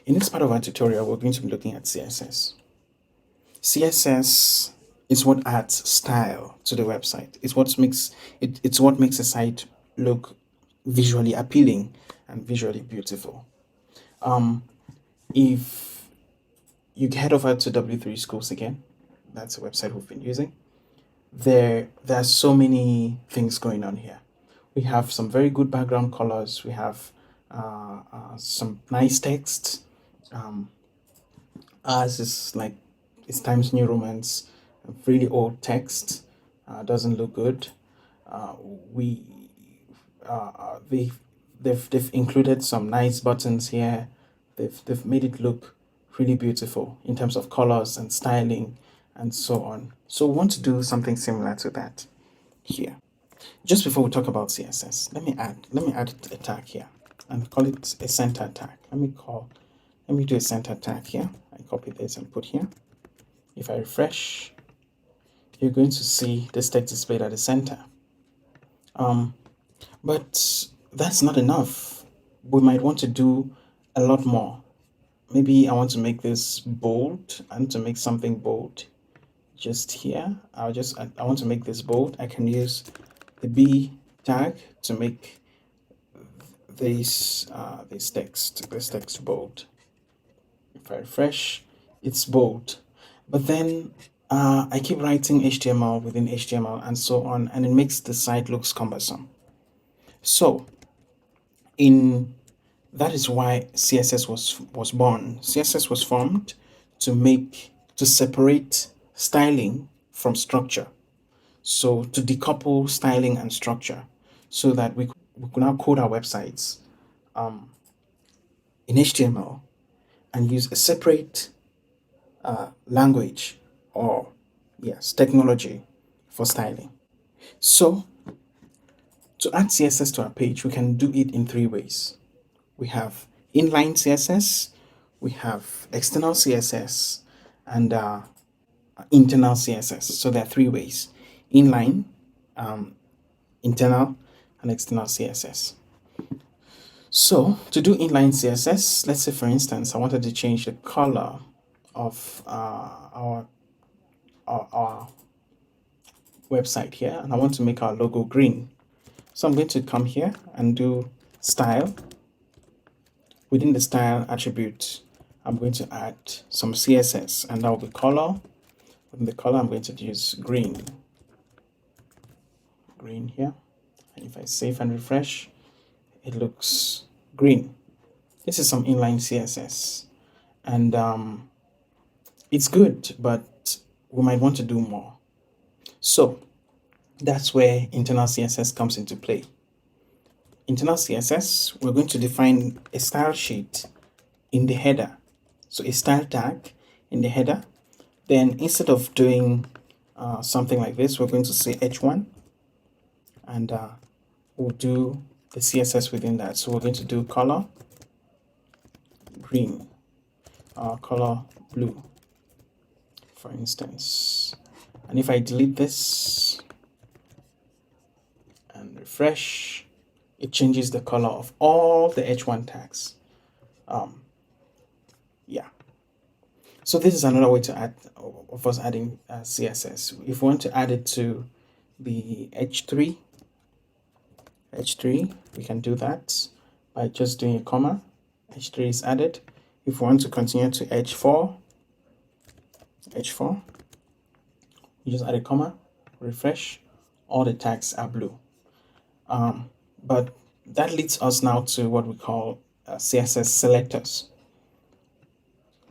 In this part of our tutorial, we're going to be looking at CSS. CSS is what adds style to the website. It's what makes a site look visually appealing and visually beautiful. If you head over to W3 Schools again, that's a website we've been using. There are so many things going on here. We have some very good background colors. We have some nice text. Ours is like it's Times New Romance, really old text. Doesn't look good. We they've included some nice buttons here. They've made it look really beautiful in terms of colors and styling and so on. So we want to do something similar to that here. Just before we talk about CSS, let me add a tag here and call it a center tag. Let me do a center tag here. I copy this and put here. If I refresh, you're going to see this text displayed at the center. But that's not enough. We might want to do a lot more. Maybe I want to make this bold. I want to make something bold just here. I want to make this bold. I can use the B tag to make this text bold. If I refresh, it's bold. But then I keep writing HTML within HTML and so on, and it makes the site looks cumbersome. So that is why CSS was born. CSS was formed to separate styling from structure. So to decouple styling and structure, so that we could now code our websites in HTML and use a separate language or technology for styling. So to add CSS to our page, we can do it in three ways. We have inline CSS, we have external CSS, and internal CSS. So there are three ways: inline, internal, and external CSS. So to do inline CSS, let's say for instance, I wanted to change the color of our website here, and I want to make our logo green. So I'm going to come here and do style. Within the style attribute, I'm going to add some CSS, and that will be color. Within the color, I'm going to use green here. And if I save and refresh, it looks green. This is some inline CSS, and it's good, but we might want to do more. So that's where internal CSS comes into play. Internal CSS, we're going to define a style sheet in the header. So a style tag in the header. Then instead of doing something like this, we're going to say h1, and we'll do the CSS within that. So we're going to do color green, color blue, for instance. And if I delete this and refresh, it changes the color of all the h1 tags. So this is another way to add of us adding CSS. If we want to add it to the h3, we can do that by just doing a comma. h3 is added. If we want to continue to h4, you just add a comma, refresh, all the tags are blue. But that leads us now to what we call CSS selectors.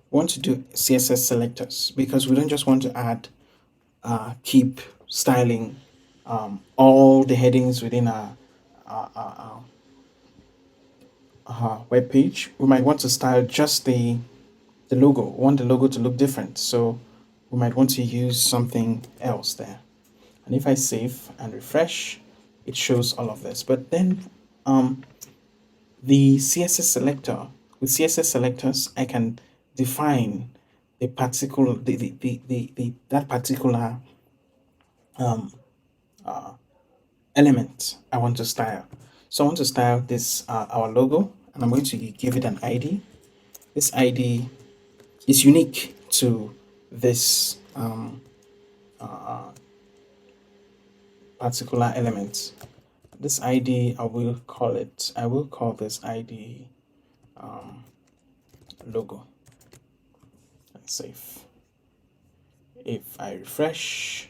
We want to do CSS selectors because we don't just want to add, keep styling all the headings within our web page. We might want to style just the logo. We want the logo to look different, so we might want to use something else there. And if I save and refresh, it shows all of this. But then the CSS selector, with CSS selectors, I can define a particular that particular element I want to style. So I want to style this our logo, and I'm going to give it an ID. This ID is unique to this particular element. This ID, I will call this ID logo and save. If I refresh,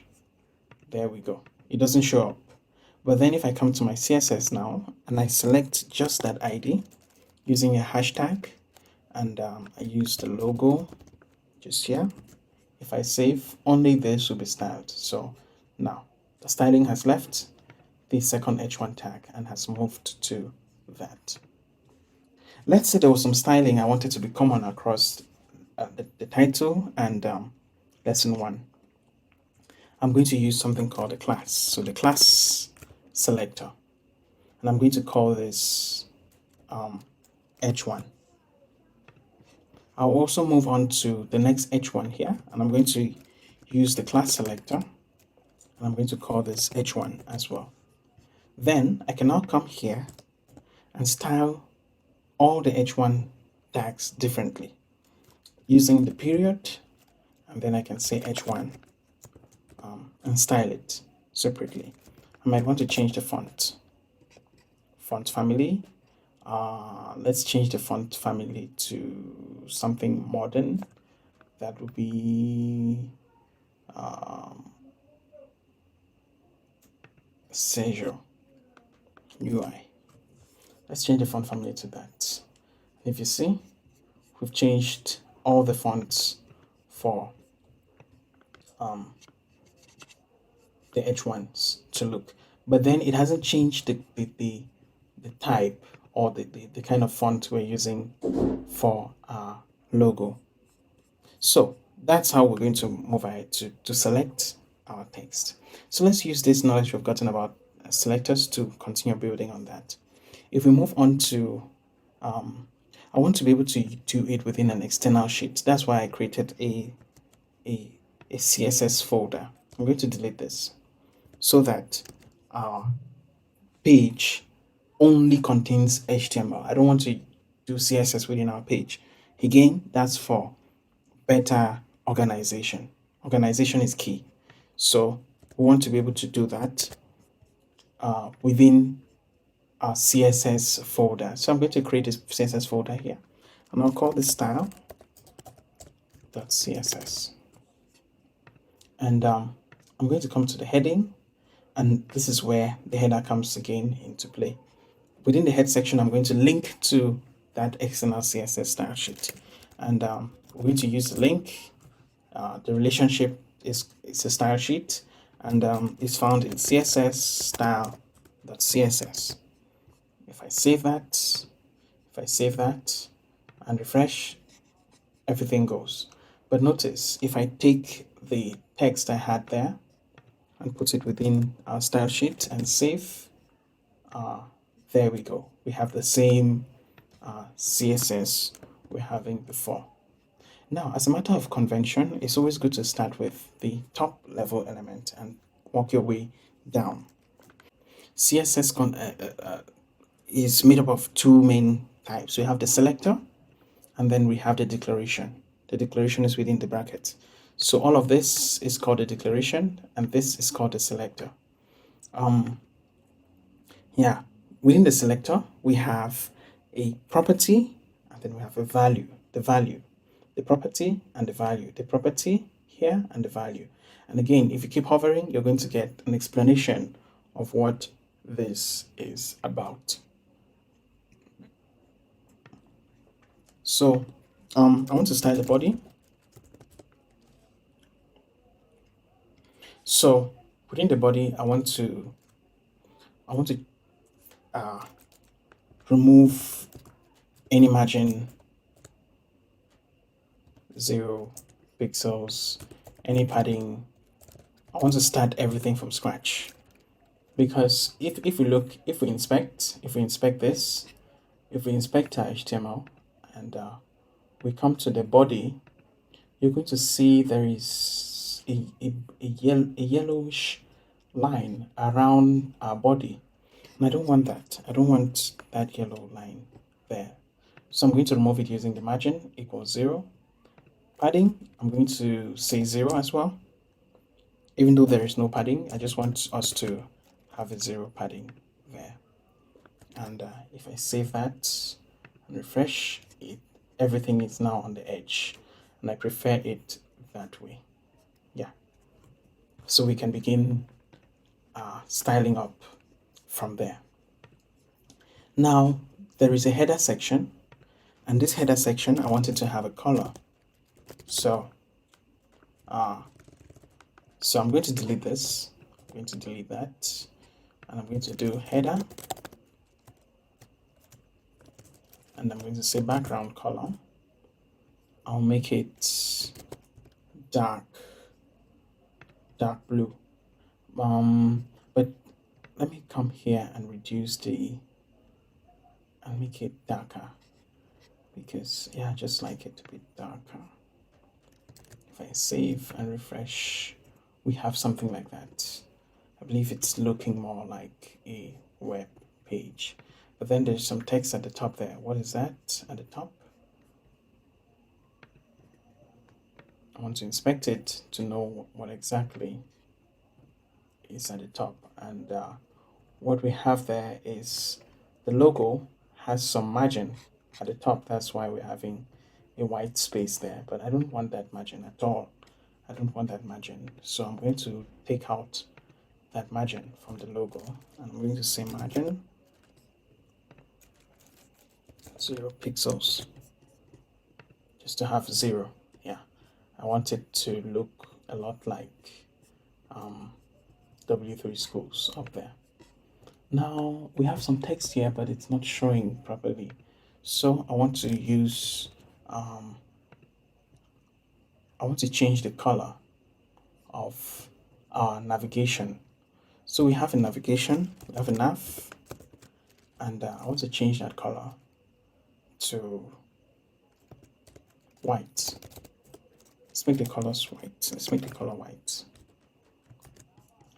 there we go. It doesn't show up. But then if I come to my CSS now and I select just that ID using a hashtag and I use the logo just here, if I save, only this will be styled. So now the styling has left the second H1 tag and has moved to that. Let's say there was some styling I wanted to be common across the title and lesson 1. I'm going to use something called a class. So the class selector, and I'm going to call this H1. I'll also move on to the next H1 here, and I'm going to use the class selector, and I'm going to call this H1 as well. Then I can now come here and style all the H1 tags differently using the period, and then I can say H1 and style it separately. I might want to change the font family. Let's change the font family to something modern. That would be Seizure UI. Let's change the font family to that. If you see, we've changed all the fonts for the H1s to look, but then it hasn't changed the type or the kind of font we're using for our logo. So that's how we're going to move ahead to select our text. So let's use this knowledge we've gotten about selectors to continue building on that. If we move on to, I want to be able to do it within an external sheet. That's why I created a CSS folder. I'm going to delete this so that our page only contains HTML. I don't want to do CSS within our page. Again, that's for better organization. Organization is key. So we want to be able to do that within our CSS folder. So I'm going to create a CSS folder here, and I'll call this style.css. And I'm going to come to the heading, and this is where the header comes again into play. Within the head section, I'm going to link to that external CSS style sheet, and we're going to use the link. The relationship is a style sheet, and is found in CSS style.css. If I save that, and refresh, everything goes. But notice, if I take the text I had there and put it within our style sheet and save, there we go. We have the same CSS we're having before. Now, as a matter of convention, it's always good to start with the top level element and work your way down. CSS is made up of two main types. We have the selector, and then we have the declaration. The declaration is within the bracket. So all of this is called a declaration, and this is called a selector. Yeah, within the selector, we have a property, and then we have a value, the property and the value, the property here and the value. And again, if you keep hovering, you're going to get an explanation of what this is about. So I want to style the body. So within the body, I want to remove any margin, 0 pixels, any padding. I want to start everything from scratch, because if we inspect this, if we inspect our HTML and we come to the body, you're going to see there is a yellowish line around our body, and I don't want that. I don't want that yellow line there. So I'm going to remove it using the margin equals 0. Padding, I'm going to say 0 as well. Even though there is no padding, I just want us to have a 0 padding there. And if I save that and refresh it, everything is now on the edge, and I prefer it that way. Yeah. So we can begin styling up from there. Now there is a header section, and this header section I wanted to have a color. So I'm going to delete this. I'm going to delete that, and I'm going to do header, and I'm going to say background color. I'll make it dark blue. But let me come here and reduce and make it darker, because yeah, I just like it to be darker. If I save and refresh, we have something like that. I believe it's looking more like a web page. But then there's some text at the top there. What is that at the top? I want to inspect it to know what exactly is at the top. And what we have there is the logo has some margin at the top. That's why we're having a white space there. But I don't want that margin at all. I don't want that margin. So I'm going to take out that margin from the logo. And I'm going to say margin 0 pixels, just to have 0. Yeah, I want it to look a lot like W3 schools up there. Now we have some text here, but it's not showing properly. So I want to use, I want to change the color of our navigation. So we have a navigation, we have a nav, and I want to change that color to white. Let's make the colors white. Let's make the color white.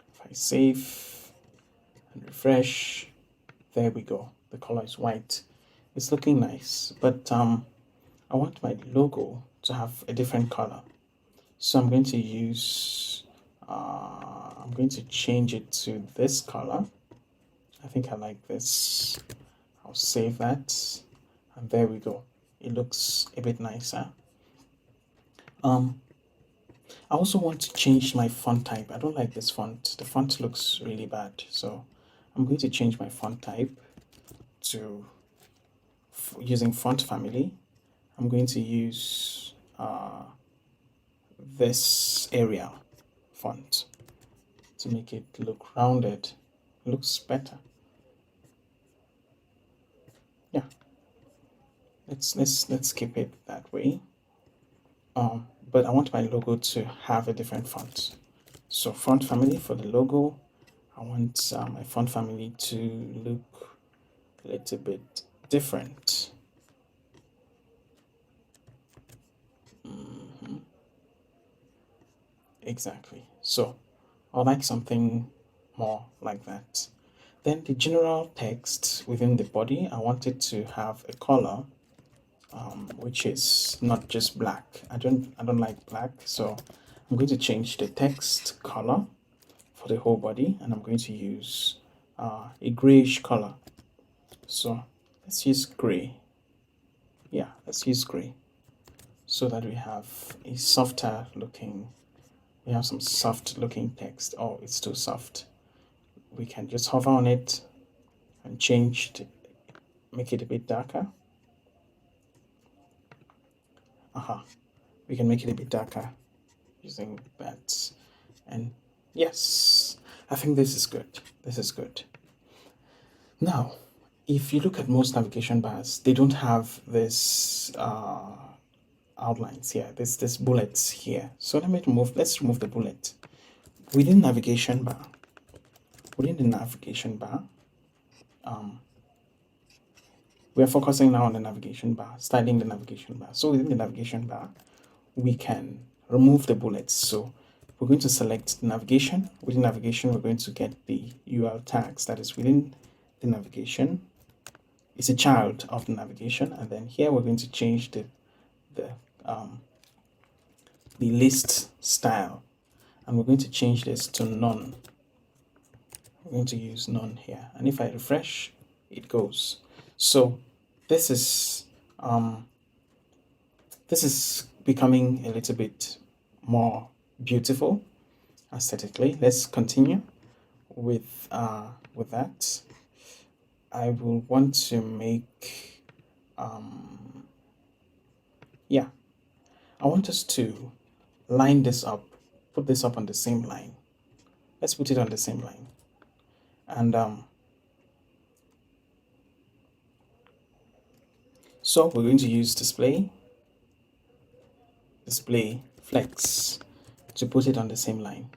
If I save and refresh, there we go. The color is white. It's looking nice, but I want my logo to have a different color. So I'm going to use, I'm going to change it to this color. I think I like this. I'll save that, and there we go. It looks a bit nicer. I also want to change my font type. I don't like this font. The font looks really bad. So I'm going to change my font type to using font family. I'm going to use this Arial font to make it look rounded. It looks better. Yeah. Let's keep it that way. But I want my logo to have a different font. So font family for the logo, I want my font family to look a little bit different. Exactly. So I like something more like that. Then the general text within the body, I want it to have a color which is not just black. I don't like black, so I'm going to change the text color for the whole body, and I'm going to use a grayish color. So let's use gray. Yeah, let's use gray, so that we have a softer looking. We have some soft looking text. Oh, it's too soft. We can just hover on it and change to make it a bit darker. We can make it a bit darker using that. And yes, I think this is good. This is good. Now, if you look at most navigation bars, they don't have this outlines here, this bullets here. So let's remove the bullet. Within the navigation bar, we are focusing now on the navigation bar, styling the navigation bar. So within the navigation bar, we can remove the bullets. So we're going to select navigation. Within navigation, we're going to get the URL tags that is within the navigation. it's a child of the navigation. And then here we're going to change the list style, and we're going to change this to none. We're going to use none here, and if I refresh, it goes. So this is becoming a little bit more beautiful aesthetically. Let's continue with that. I will want to make yeah, I want us to line this up, put this up on the same line. Let's put it on the same line. And so we're going to use display flex to put it on the same line.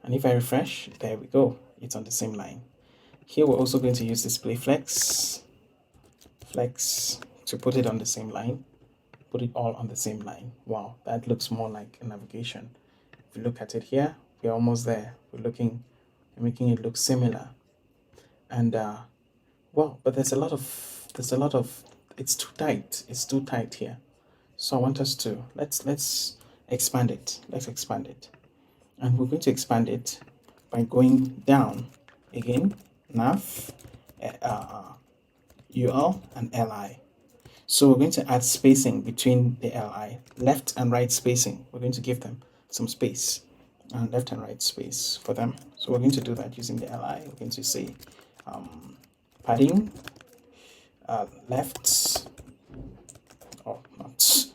And if I refresh, there we go, it's on the same line. Here we're also going to use display flex to put it on the same line, put it all on the same line. Wow, that looks more like a navigation. If you look at it here, we're almost there. We're making it look similar. And well, but there's a lot of it's too tight here. So I want us to let's expand it. Let's expand it. And we're going to expand it by going down again, nav, UL, and LI. So we're going to add spacing between the LI, left and right spacing. We're going to give them some space, and left and right space for them. So we're going to do that using the LI. We're going to say padding left, or not,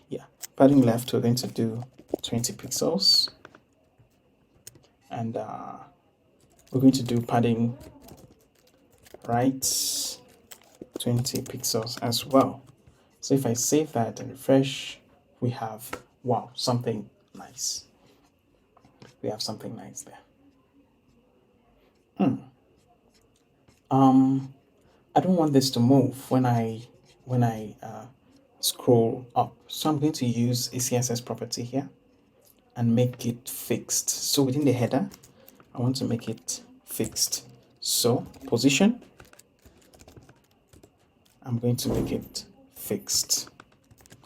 yeah, padding left, we're going to do 20 pixels. And we're going to do padding right 20 pixels as well. So if I save that and refresh, we have, wow, something nice. We have something nice there. I don't want this to move when I scroll up. So I'm going to use a CSS property here and make it fixed. So within the header, I want to make it fixed. So position, I'm going to make it fixed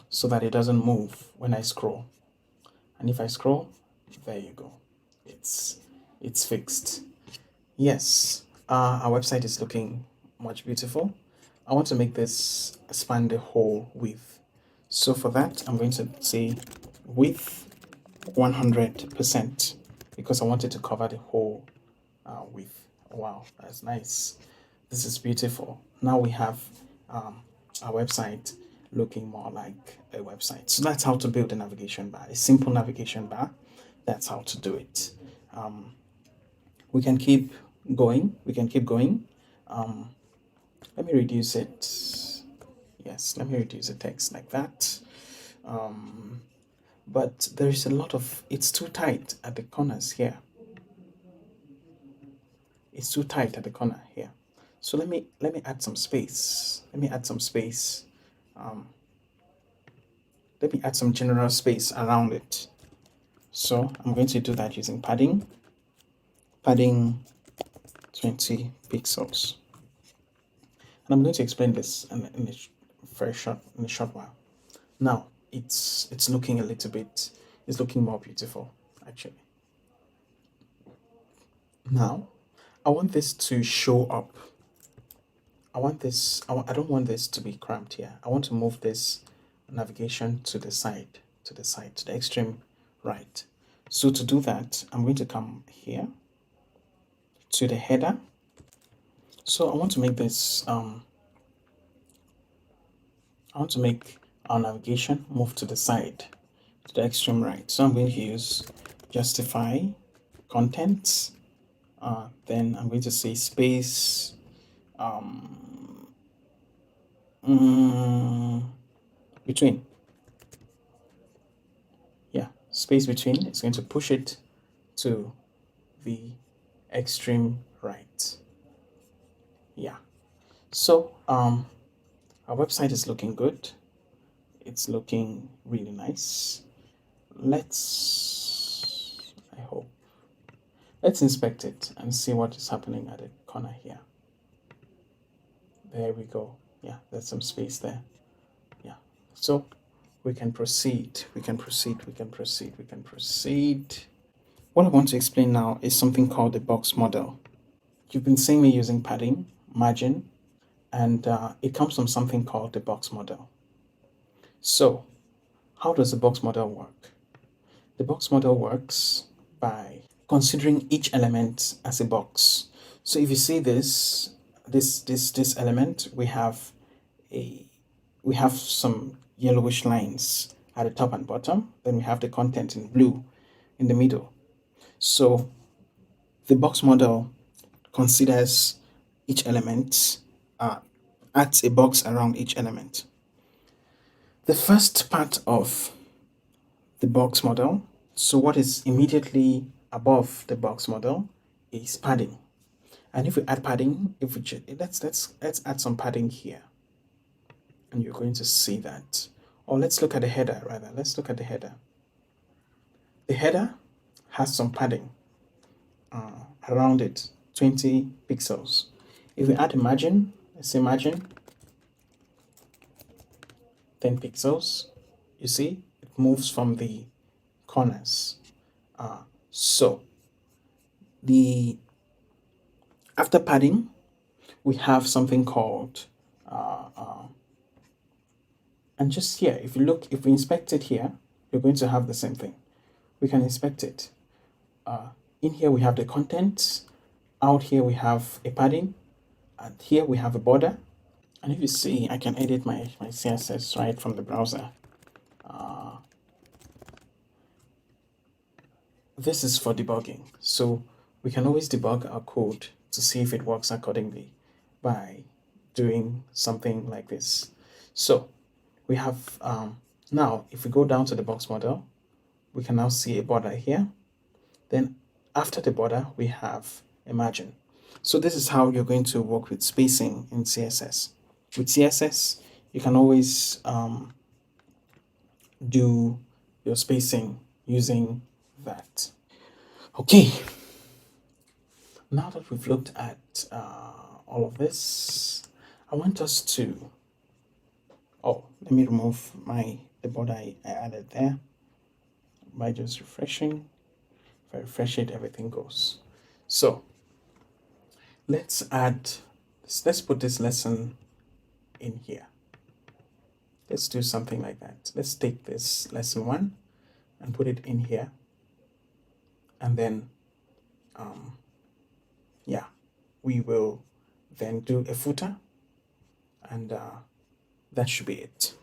so that it doesn't move when I scroll. And if I scroll, there you go. It's fixed. Yes, our website is looking much beautiful. I want to make this span the whole width. So for that, I'm going to say width 100% because I want it to cover the whole width. Wow, that's nice. This is beautiful. Now we have our website looking more like a website. So that's how to build a navigation bar, a simple navigation bar. That's how to do it. We can keep going. Let me reduce it. Yes, let me reduce the text like that. But there is a lot of, it's too tight at the corners here. It's too tight at the corner here. So let me add some space. Let me add some general space around it. So I'm going to do that using padding 20 pixels. And I'm going to explain this in a short while. Now it's looking it's looking more beautiful actually. Now I want this to show up. I don't want this to be cramped here. I want to move this navigation to the side, to the extreme right. So to do that, I'm going to come here to the header. So I want to make this, I want to make our navigation move to the side, to the extreme right. So I'm going to use justify contents. Then I'm going to say space between. Yeah, space between. It's going to push it to the extreme right. Yeah. So our website is looking good. It's looking really nice. Let's inspect it and see what is happening at the corner here. There we go. Yeah, there's some space there. Yeah. So we can proceed. We can proceed. We can proceed. We can proceed. What I want to explain now is something called the box model. You've been seeing me using padding, margin, and it comes from something called the box model. So, how does the box model work? The box model works by considering each element as a box. So if you see this element, we have some yellowish lines at the top and bottom. Then we have the content in blue in the middle. So the box model considers each element, adds a box around each element. The first part of the box model, so what is immediately above the box model is padding. And if we add padding, if we let's add some padding here, and you're going to see that. Or let's look at the header rather. Let's look at the header. The header has some padding around it, 20 pixels. If we add a margin, let's say margin 10 pixels, you see it moves from the corners. So the after padding, we have something called and just here, if we inspect it here, you're going to have the same thing. We can inspect it. In here we have the content. Out here we have a padding, and here we have a border. And if you see, I can edit my CSS right from the browser. This is for debugging. So we can always debug our code to see if it works accordingly by doing something like this. So we have, now if we go down to the box model, we can now see a border here. Then after the border, we have a margin. So this is how you're going to work with spacing in CSS. With CSS, you can always do your spacing using that. Okay, now that we've looked at all of this, I want us to, let me remove the border I added there by just refreshing. If I refresh it, everything goes. So let's put this lesson in here. Let's do something like that. Let's take this lesson 1 and put it in here. And then, we will then do a footer, and that should be it.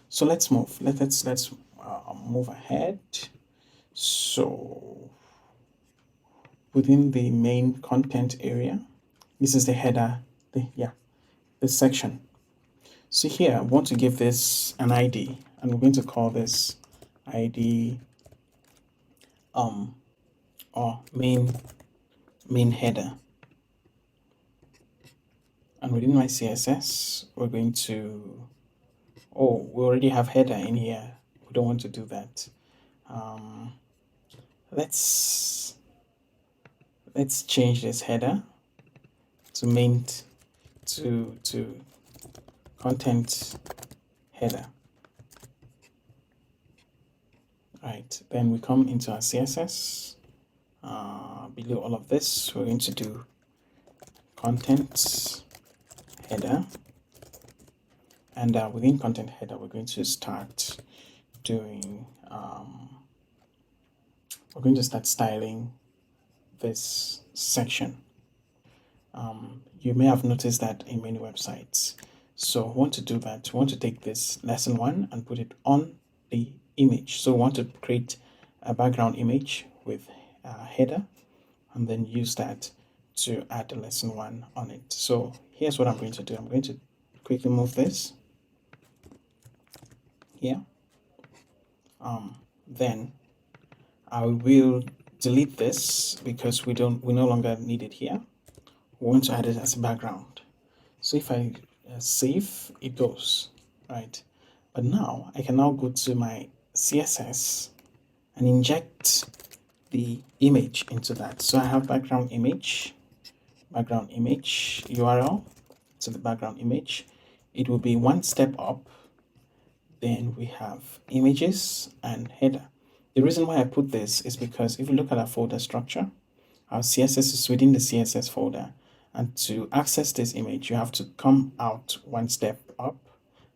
So let's move. Let's move ahead. So within the main content area, this is the header. This section. So here I want to give this an ID, and we're going to call this ID or main header. And within my CSS, we're going to, we already have header in here. We don't want to do that. Let's change this header to main to content header. Right, then we come into our CSS. Below all of this, we're going to do content header, and within content header, we're going to start doing, we're going to start styling this section. You may have noticed that in many websites. So I want to do that. I want to take this lesson 1 and put it on the image. So I want to create a background image with a header, and then use that to add the lesson 1 on it. So here's what I'm going to do. I'm going to quickly move this here. Then I will delete this because we no longer need it here. We want to add it as a background. So if I save, it goes, right? But now I can now go to my CSS and inject the image into that. So I have background image URL to the background image, it will be one step up. Then we have images and header. The reason why I put this is because if you look at our folder structure, our CSS is within the CSS folder. And to access this image, you have to come out one step up,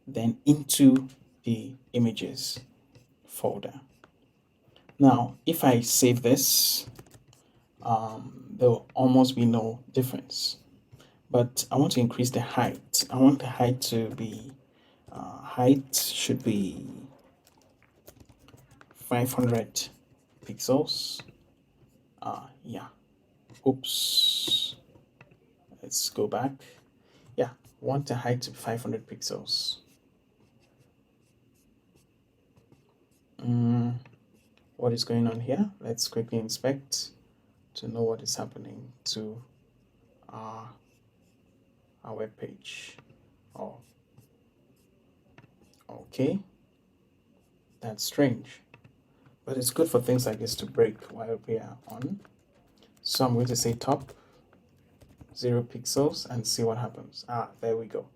then into the images folder. Now, if I save this, there will almost be no difference. But I want to increase the height. I want the height to be, height should be 500 pixels. Yeah, oops, let's go back. Yeah, want the height to be 500 pixels. What is going on here? Let's quickly inspect to know what is happening to our web page. Oh, okay, that's strange, but it's good for things like this to break while we are on. So I'm going to say top 0 pixels and see what happens. There we go.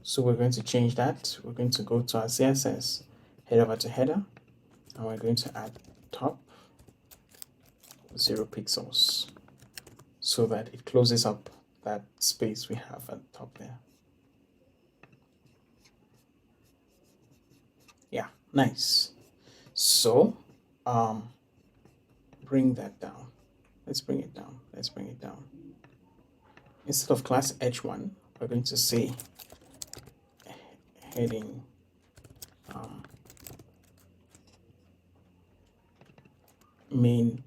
So we're going to change that. We're going to go to our CSS, head over to header, and we're going to add top 0 pixels so that it closes up that space we have at the top there. Yeah, nice. So bring that down. Let's bring it down. Let's bring it down. Instead of class h1, we're going to say heading main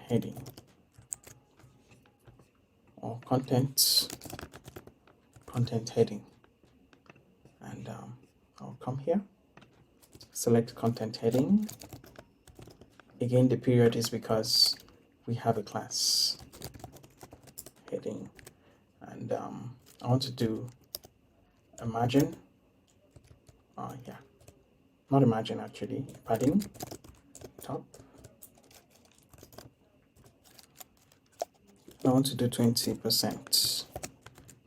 heading, or content heading. And I'll come here, select content heading. Again, the period is because we have a class heading, and I want to do a margin. Yeah, not a margin actually, padding top. I want to do 20%,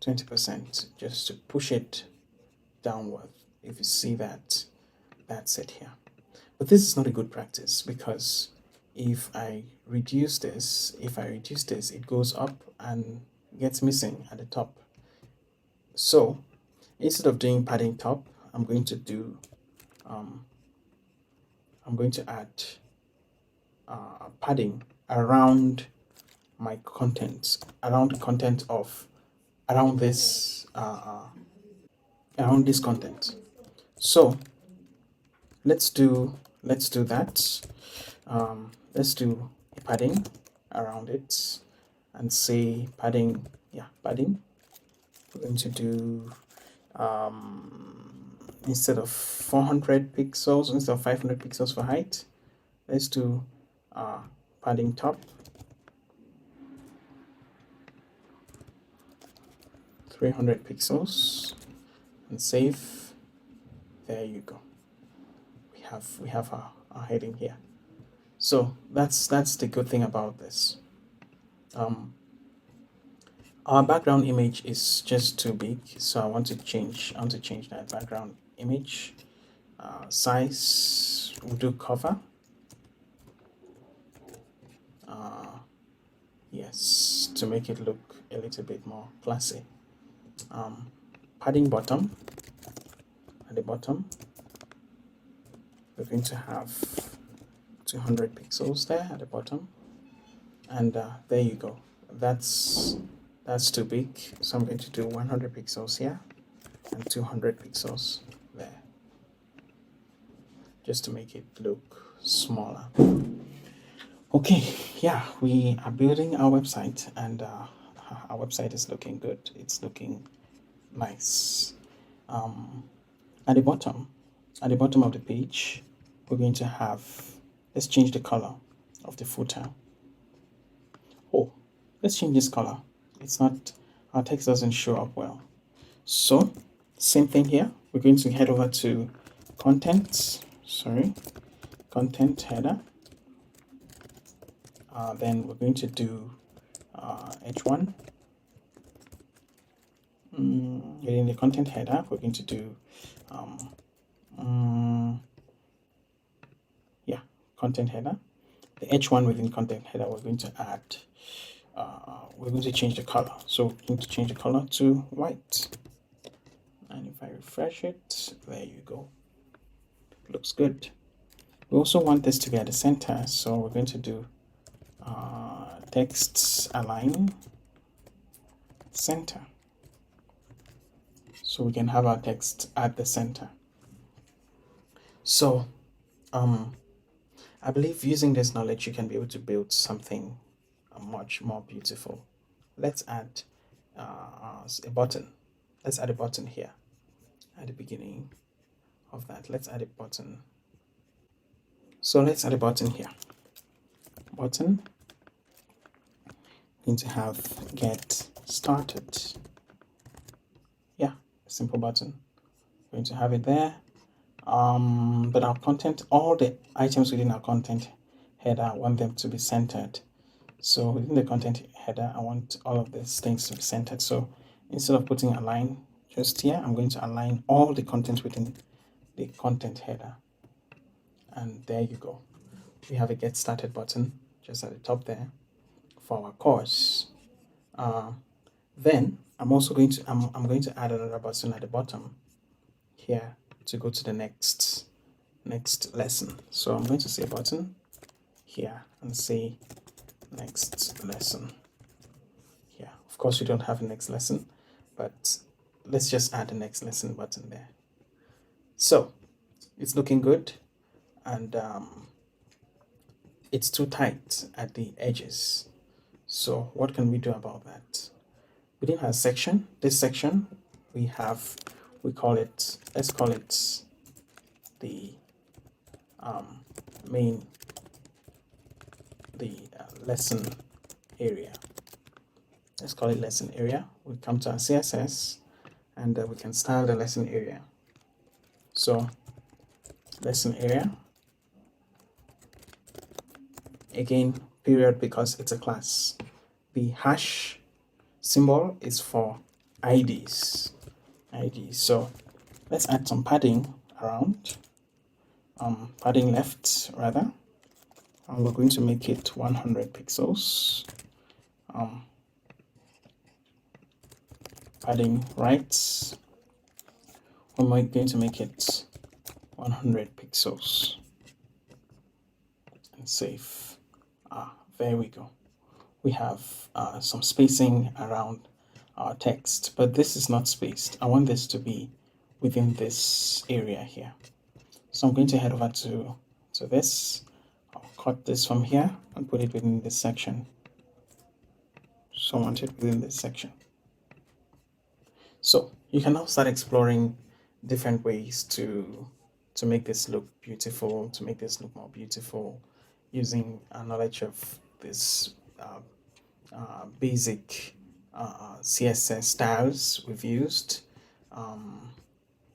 20% just to push it downward. If you see that, that's it here. But this is not a good practice, because if I reduce this, it goes up and gets missing at the top. So instead of doing padding top, I'm going to do I'm going to add padding around my content, around the content of around this content. So let's do that. Let's do padding around it and say padding. Yeah, padding. We're going to do instead of 400 pixels, instead of 500 pixels for height, let's do padding top 300 pixels and save. There you go. We have our heading here. So that's the good thing about this. Our background image is just too big, so I want to change that background image size. We'll do cover. Yes, to make it look a little bit more classy. Padding bottom. At the bottom, we're going to have 200 pixels there at the bottom, and there you go. That's too big, so I'm going to do 100 pixels here and 200 pixels there, just to make it look smaller. Okay, yeah, we are building our website, and our website is looking good. It's looking nice. At the bottom of the page, we're going to have, let's change the color of the footer. Oh, let's change this color. It's not, our text doesn't show up well. So same thing here. We're going to head over to content header. Then we're going to do h1 within the content header, we're going to do content header. The H1 within content header, we're going to add, we're going to change the color. So we're going to change the color to white. And if I refresh it, there you go. It looks good. We also want this to be at the center, so we're going to do text align center. So we can have our text at the center. So I believe using this knowledge, you can be able to build something much more beautiful. Let's add a button. Let's add a button here at the beginning of that. Let's add a button. So let's add a button here. Button. Going to have get started. Yeah, a simple button. Going to have it there. But our content, all the items within our content header, I want them to be centered. So within the content header, I want all of these things to be centered. So instead of putting align just here, I'm going to align all the content within the content header. And there you go. We have a get started button just at the top there for our course. Then I'm also going to I'm going to add another button at the bottom here to go to the next lesson. So I'm going to say button here and say next lesson here. Of course, we don't have a next lesson, but let's just add the next lesson button there. So it's looking good, and it's too tight at the edges. So what can we do about that? Within our section, this section, let's call it the lesson area. Let's call it lesson area. We come to our CSS and we can style the lesson area. So lesson area, again, period, because it's a class. The hash symbol is for IDs. So let's add some padding around, padding left rather, and we're going to make it 100 pixels. Padding right, we're going to make it 100 pixels and save. There we go. We have some spacing around our text, but this is not spaced. I want this to be within this area here. So I'm going to head over to this. I'll cut this from here and put it within this section. So I want it within this section. So you can now start exploring different ways to make this look beautiful, to make this look more beautiful, using knowledge of this basic CSS styles we've used.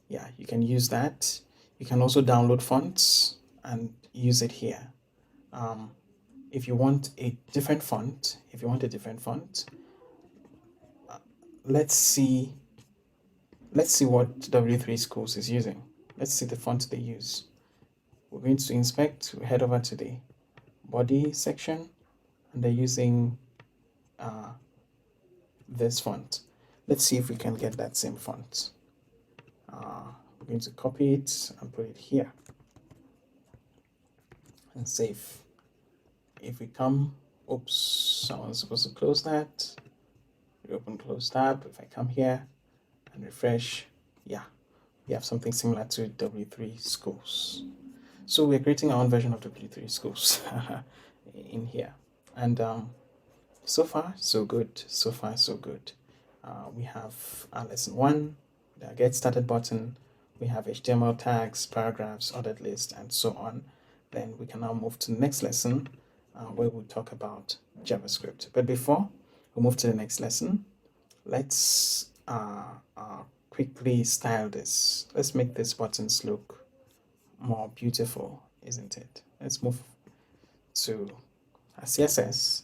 Yeah, you can use that. You can also download fonts and use it here. If you want a different font, let's see what W3 Schools is using. Let's see the font they use. We're going to inspect, we head over to the body section, and they're using this font. Let's see if we can get that same font. We're going to copy it and put it here and save. If we come, oops, I was supposed to close that. Reopen, close tab. If I come here and refresh, yeah, we have something similar to W3 Schools. So we're creating our own version of W3 Schools in here. And so far, so good. So far, so good. We have our lesson 1, the get started button. We have HTML tags, paragraphs, ordered list, and so on. Then we can now move to the next lesson where we'll talk about JavaScript. But before we move to the next lesson, let's quickly style this. Let's make these buttons look more beautiful, isn't it? Let's move to our CSS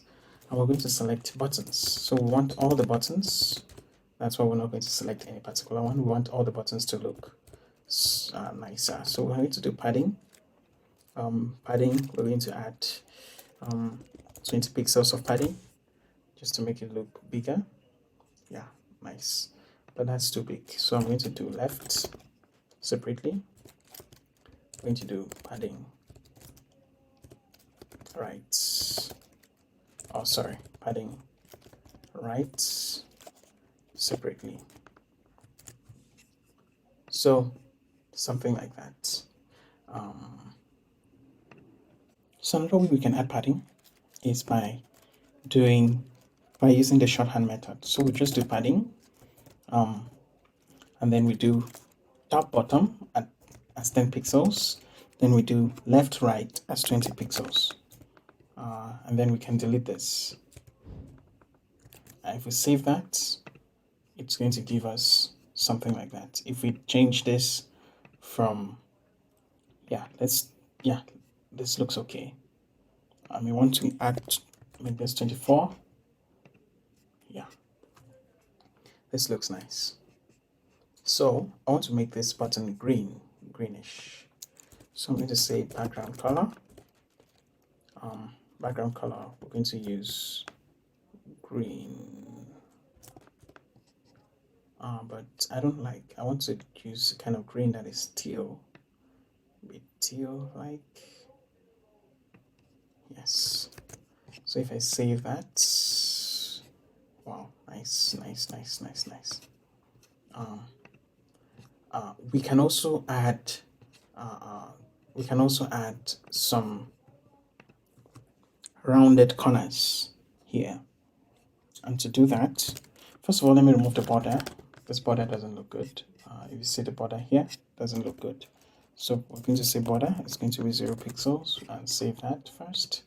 and we're going to select buttons. So we want all the buttons That's why we're not going to select any particular one. We want all the buttons to look nicer. So we're going to do padding. Padding, we're going to add 20 pixels of padding just to make it look bigger. Yeah, nice. But that's too big. So I'm going to do left separately. I'm going to do padding right. Oh, sorry, padding right separately. So something like that. So another way we can add padding is by using the shorthand method. So we just do padding, and then we do top bottom as 10 pixels. Then we do left right as 20 pixels, and then we can delete this. And if we save that, it's going to give us something like that. If we change this from, this looks okay. I may want to add, make this 24. Yeah, this looks nice. So I want to make this button greenish. So I'm going to say background color. Background color, we're going to use green. But I don't like, I want to use kind of green that is teal. A bit teal like. Yes. So if I save that, wow, nice. We can also add some rounded corners here. And to do that, first of all, let me remove the border. This border doesn't look good. If you see the border here, doesn't look good. So we're going to say border is going to be 0 pixels and save that first.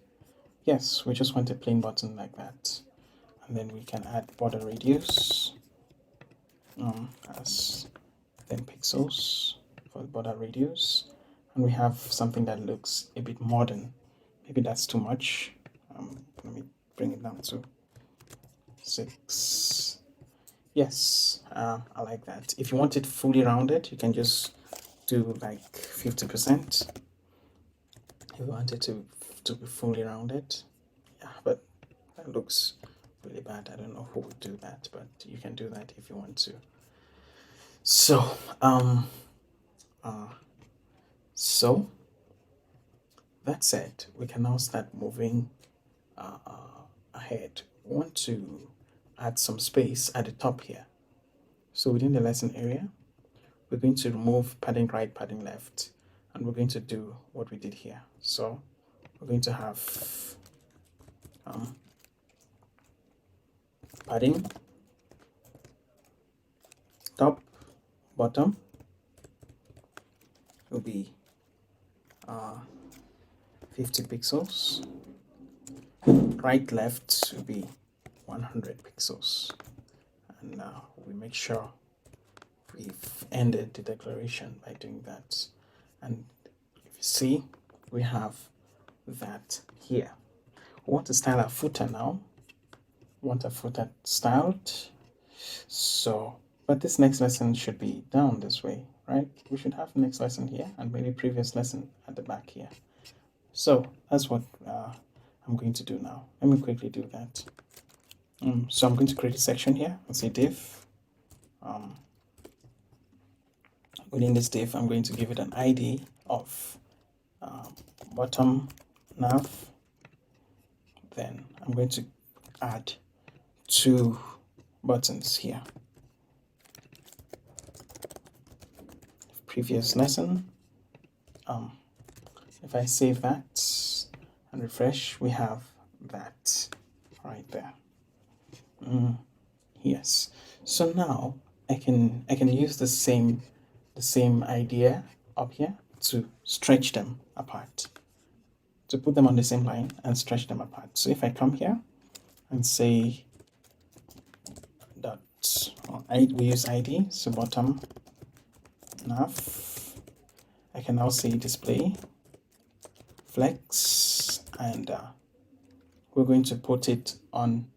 Yes, we just want a plain button like that. And then we can add border radius as 10 pixels for the border radius. And we have something that looks a bit modern. Maybe that's too much. Let me bring it down to 6. Yes, I like that. If you want it fully rounded, you can just do like 50%. If you want it to be fully rounded. Yeah, but that looks really bad. I don't know who would do that, but you can do that if you want to. So, that said, we can now start moving ahead. We want to add some space at the top here. So within the lesson area, we're going to remove padding right, padding left, and we're going to do what we did here. So we're going to have padding top, bottom will be 50 pixels. Right, left will be 100 pixels. And now we make sure we've ended the declaration by doing that. And if you see, we have that here. We want to style our footer now. We want our footer styled. So, but this next lesson should be down this way, right? We should have next lesson here and maybe previous lesson at the back here. So that's what I'm going to do now. Let me quickly do that. So I'm going to create a section here. Let's say div. Within this div, I'm going to give it an ID of bottom nav. Then I'm going to add 2 buttons here. Previous lesson. If I save that and refresh, we have that right there. Yes. So now I can use the same idea up here to stretch them apart, to put them on the same line and stretch them apart. So if I come here and say dot, we use ID, so bottom nav, I can now say display flex, and we're going to put it on,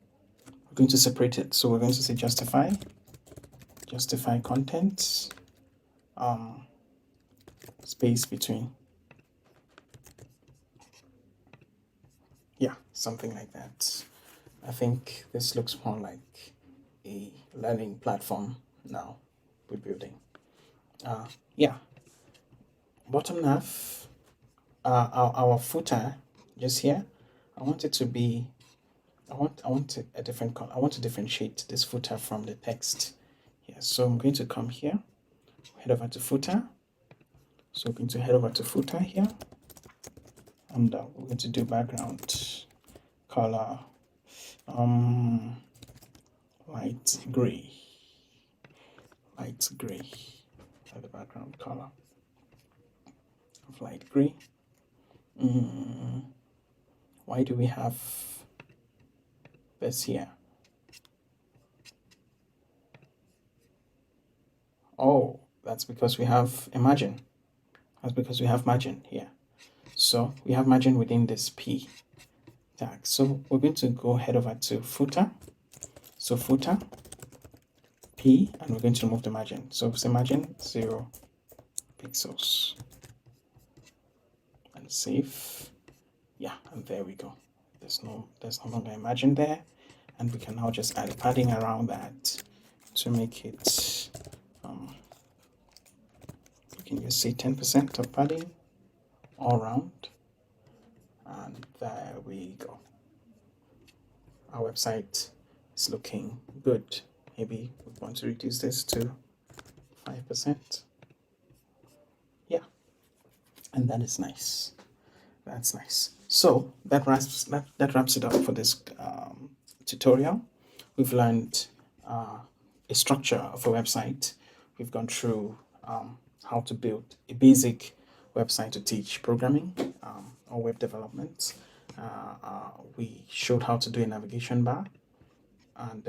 we're going to separate it. So we're going to say justify justify content, space between. Yeah, something like that. I think this looks more like a learning platform now we're building. Yeah, bottom half, our footer just here. I want it to be. I want a different color. I want to differentiate this footer from the text. Yeah, so I'm going to come here, head over to footer. So we're going to head over to footer here, and we're going to do background color, light gray, the background color of light gray. Why do we have this here? Oh, that's because we have a margin. That's because we have margin here. So we have margin within this P tag. So we're going to go head over to footer. So footer, P, and we're going to remove the margin. So say margin 0 pixels. And save. Yeah, and there we go. There's no longer a margin there. And we can now just add padding around that to make it, we can just say 10% of padding all around. And there we go. Our website is looking good. Maybe we want to reduce this to 5%. Yeah, and that is nice. That's nice. So that wraps it up for this tutorial. We've learned a structure of a website. We've gone through how to build a basic website to teach programming or web development. We showed how to do a navigation bar, and